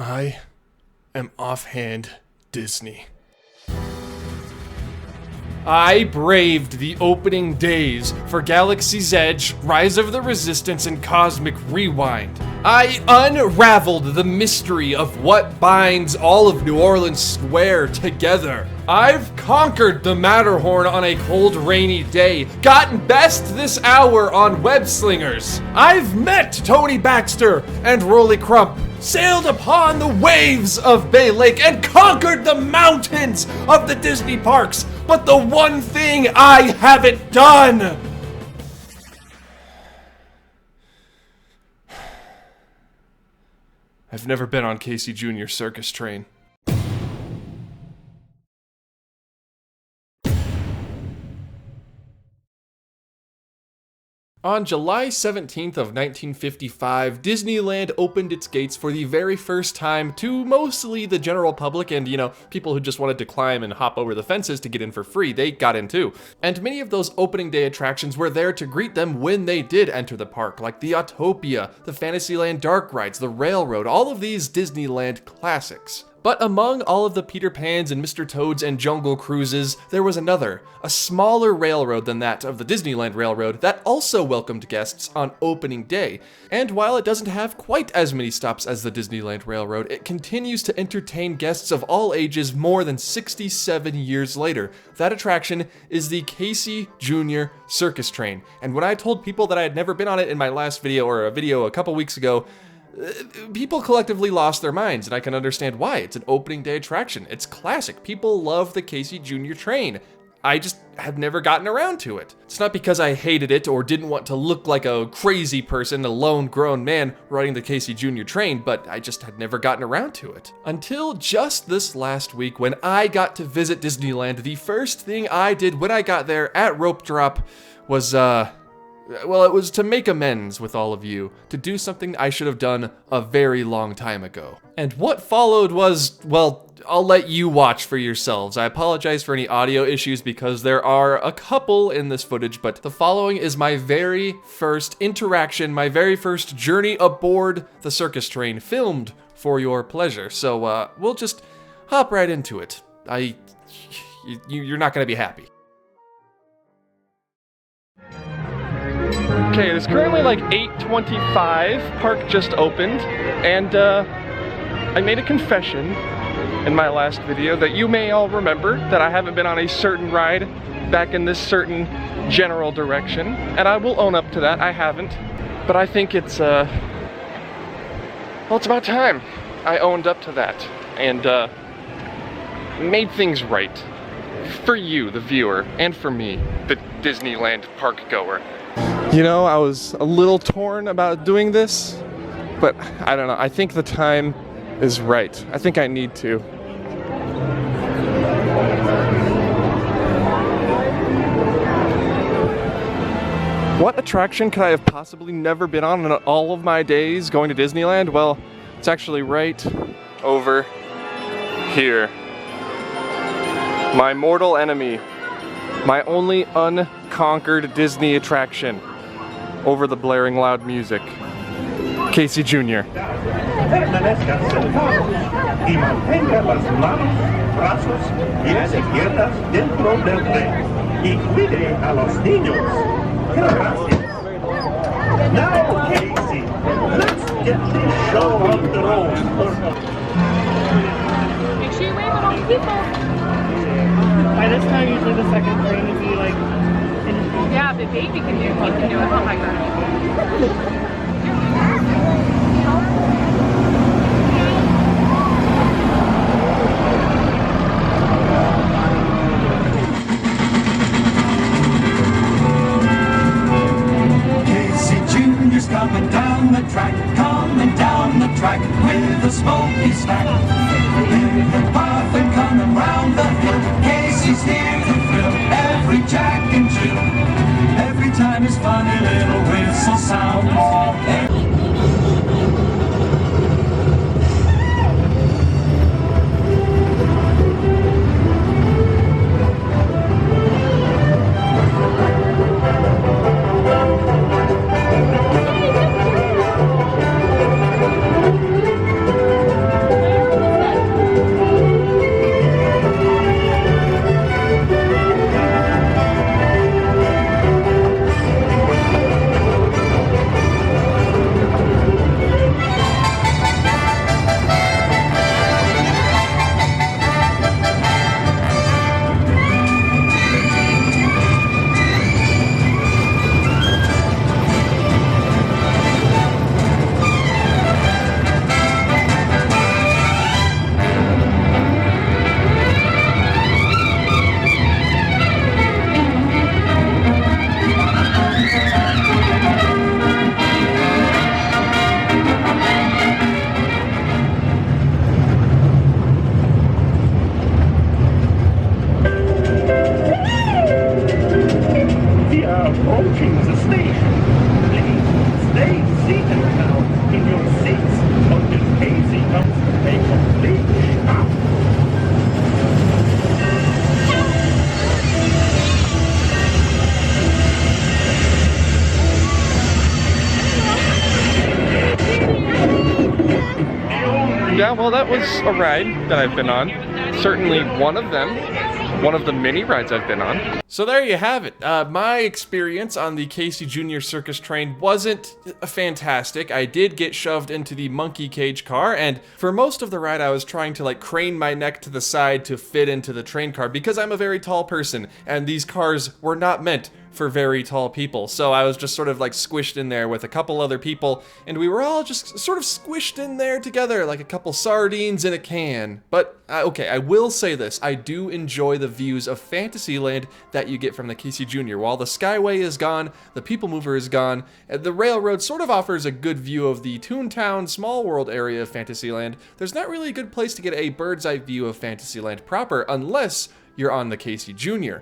I am Offhand Disney. I braved the opening days for Galaxy's Edge, Rise of the Resistance, and Cosmic Rewind. I unraveled the mystery of what binds all of New Orleans Square together. I've conquered the Matterhorn on a cold, rainy day, gotten best this hour on Web Slingers. I've met Tony Baxter and Rolly Crump, sailed upon the waves of Bay Lake, and conquered the mountains of the Disney parks. But the one thing I haven't done... I've never been on Casey Jr. Circus Train. On July 17th of 1955, Disneyland opened its gates for the very first time to mostly the general public and, people who just wanted to climb and hop over the fences to get in for free. They got in too. And many of those opening day attractions were there to greet them when they did enter the park, like the Autopia, the Fantasyland dark rides, the Railroad, all of these Disneyland classics. But among all of the Peter Pans and Mr. Toads and Jungle Cruises, there was another, a smaller railroad than that of the Disneyland Railroad that also welcomed guests on opening day. And while it doesn't have quite as many stops as the Disneyland Railroad, it continues to entertain guests of all ages more than 67 years later. That attraction is the Casey Jr. Circus Train. And when I told people that I had never been on it in my last video, or a video a couple weeks ago, people collectively lost their minds, and I can understand why. It's an opening day attraction. It's classic. People love the Casey Jr. train. I just have never gotten around to it. It's not because I hated it or didn't want to look like a crazy person, a lone grown man riding the Casey Jr. train, but I just had never gotten around to it. Until just this last week when I got to visit Disneyland, the first thing I did when I got there at Rope Drop was, it was to make amends with all of you, to do something I should have done a very long time ago. And what followed was, I'll let you watch for yourselves. I apologize for any audio issues because there are a couple in this footage, but the following is my very first interaction, my very first journey aboard the circus train, filmed for your pleasure. So we'll just hop right into it. You're not gonna be happy. Okay, it is currently like 8:25, park just opened, and I made a confession in my last video that you may all remember, that I haven't been on a certain ride back in this certain general direction, and I will own up to that, I haven't, but I think it's about time I owned up to that, and made things right, for you, the viewer, and for me, the Disneyland park goer. I was a little torn about doing this, but I don't know, I think the time is right. I think I need to. What attraction could I have possibly never been on in all of my days going to Disneyland? Well, it's actually right over here. My mortal enemy. My only unconquered Disney attraction. Over the blaring loud music. Casey Jr. Permanezca sentado y mantenga las manos, brazos, pies y piernas dentro del tren y cuide a los niños. Gracias. Now, Casey, let's get this show on the road. Make sure you wave at all the people. By this time, usually the second train would be like... Yeah, the baby can do it. He can do it. Oh my god. Coming down the track with a smoky snack. With the puffin' coming round the hill, Casey's here to thrill every Jack and Jill. Every time his funny little whistle sounds. Yeah, well, that was a ride that I've been on. Certainly one of them. One of the many rides I've been on. So there you have it. My experience on the Casey Jr. Circus train wasn't fantastic. I did get shoved into the monkey cage car, and for most of the ride I was trying to like crane my neck to the side to fit into the train car because I'm a very tall person, and these cars were not meant for very tall people. So I was just sort of like squished in there with a couple other people, and we were all just sort of squished in there together like a couple sardines in a can. But okay, I will say this, I do enjoy the views of Fantasyland that you get from the Casey Jr. While the Skyway is gone, the People Mover is gone, the railroad sort of offers a good view of the Toontown Small World area of Fantasyland. There's not really a good place to get a bird's eye view of Fantasyland proper unless you're on the Casey Jr.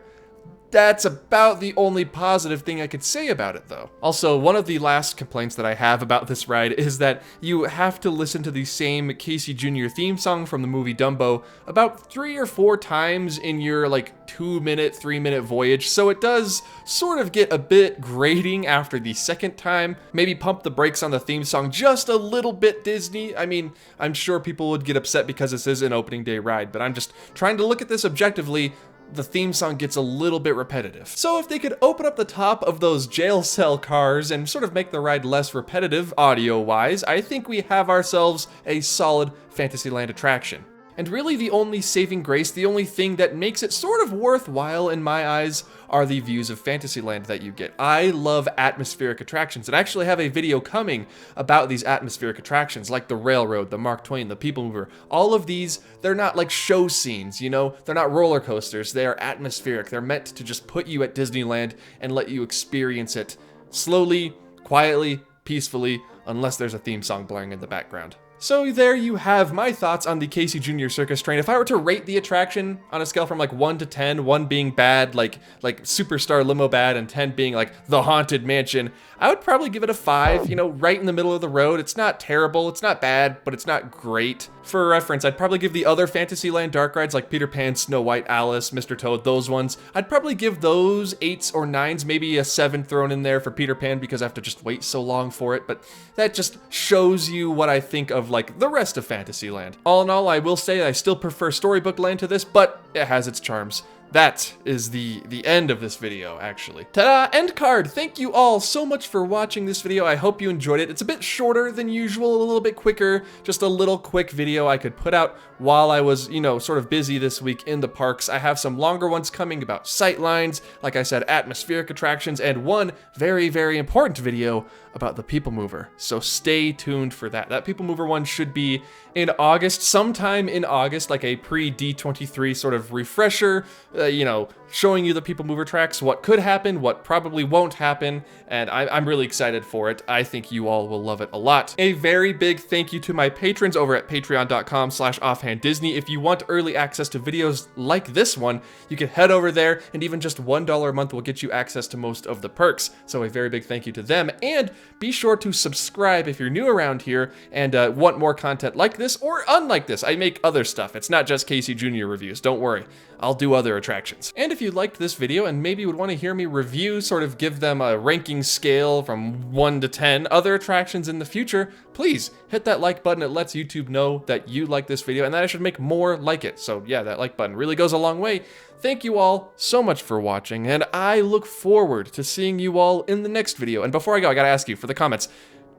That's about the only positive thing I could say about it, though. Also, one of the last complaints that I have about this ride is that you have to listen to the same Casey Jr. theme song from the movie Dumbo about 3 or 4 times in your like 2-minute, 3-minute voyage, so it does sort of get a bit grating after the second time. Maybe pump the brakes on the theme song just a little bit, Disney. I mean, I'm sure people would get upset because this is an opening day ride, but I'm just trying to look at this objectively. The theme song gets a little bit repetitive. So if they could open up the top of those jail cell cars and sort of make the ride less repetitive audio-wise, I think we have ourselves a solid Fantasyland attraction. And really the only saving grace, the only thing that makes it sort of worthwhile in my eyes, are the views of Fantasyland that you get. I love atmospheric attractions, and I actually have a video coming about these atmospheric attractions, like the Railroad, the Mark Twain, the People Mover. All of these, they're not like show scenes, you know? They're not roller coasters, they are atmospheric. They're meant to just put you at Disneyland and let you experience it slowly, quietly, peacefully, unless there's a theme song blaring in the background. So there you have my thoughts on the Casey Jr. Circus train. If I were to rate the attraction on a scale from like 1 to 10, 1 being bad, like Superstar Limo bad, and 10 being like the Haunted Mansion, I would probably give it a 5, you know, right in the middle of the road. It's not terrible, it's not bad, but it's not great. For reference, I'd probably give the other Fantasyland dark rides like Peter Pan, Snow White, Alice, Mr. Toad, those ones, I'd probably give those 8s or 9s, maybe a 7 thrown in there for Peter Pan because I have to just wait so long for it, but that just shows you what I think of like the rest of Fantasyland. All in all, I will say I still prefer Storybook Land to this, but it has its charms. That is the end of this video, actually. Ta-da! End card! Thank you all so much for watching this video. I hope you enjoyed it. It's a bit shorter than usual, a little bit quicker, just a little quick video I could put out while I was, you know, sort of busy this week in the parks. I have some longer ones coming about sightlines, like I said, atmospheric attractions, and one very, very important video about the People Mover. So stay tuned for that. That People Mover one should be in August, sometime in August, like a pre-D23 sort of refresher, you know, showing you the People Mover tracks, what could happen, what probably won't happen, and I'm really excited for it. I think you all will love it a lot. A very big thank you to my patrons over at patreon.com/offhanddisney. If you want early access to videos like this one, you can head over there, and even just $1 a month will get you access to most of the perks. So a very big thank you to them, and be sure to subscribe if you're new around here and want more content like this or unlike this. I make other stuff. It's not just Casey Jr. reviews, don't worry. I'll do other attractions. And if you liked this video and maybe would want to hear me review, sort of give them a ranking scale from 1 to 10, other attractions in the future, please hit that like button. It lets YouTube know that you like this video and that I should make more like it. So yeah, that like button really goes a long way. Thank you all so much for watching, and I look forward to seeing you all in the next video. And before I go, I gotta ask you for the comments,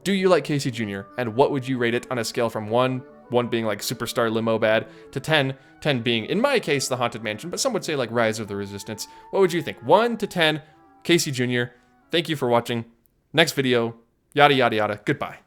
do you like Casey Jr.? And what would you rate it on a scale from 1 being like Superstar Limo bad, to 10 being, in my case, the Haunted Mansion, but some would say like Rise of the Resistance. What would you think? 1 to 10, Casey Jr. Thank you for watching. Next video, yada, yada, yada. Goodbye.